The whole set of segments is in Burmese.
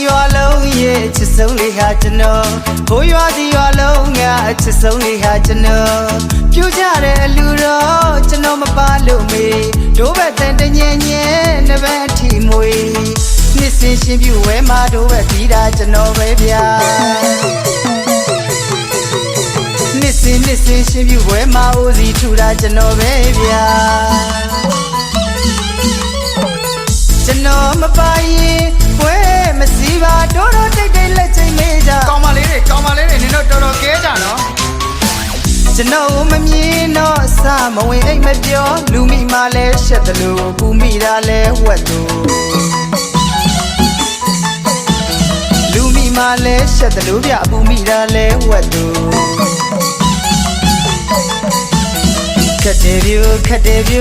ရွာလုံးရဲ့ချစ်ဆုံးလေးဟာကျွန်တော်ဘိုးရွာဒီရွာလုံးငါချစ်ဆုံးလေးဟာကျွန်တော်ပြူကြတဲ့အလူတော်ကျွန်တော်မပါလို့မေဒိုးဘက်တန်တညံညံနှစ်ဘက်ထီမွေနှစ်စင်ရှင်ပြူဝဲမှာဒိုးဘက်ပြီးတာကျွန်တော်ပဲဗျာနှစ်စင်ရှင်ပြူဝဲမှာအိုးစီထူတာကျွန်တော်ပဲဗျာကျွန်တော်မပါရင်ဝဲမစီပါတိုးတိုးတိတ်တိတ်လက်ချိန်မေးကြကောင်းပါလေးတွေနင်တို့တော်တော်ကဲကြနော်ကျွန်တော်မမြင်တော့အစမဝင်အိတ်မပြောလူမိမှလဲရှက်တယ်လို့ပူမိတာလဲဝက်လို့လူမိမှလဲရှက်တယ်လို့ဗျပူမိတာလဲဝက်လို့ခက်တယ်ဗျ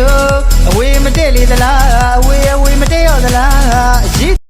အဝေးမတည့်လေသလားအဝေးမတည့်ရောသလား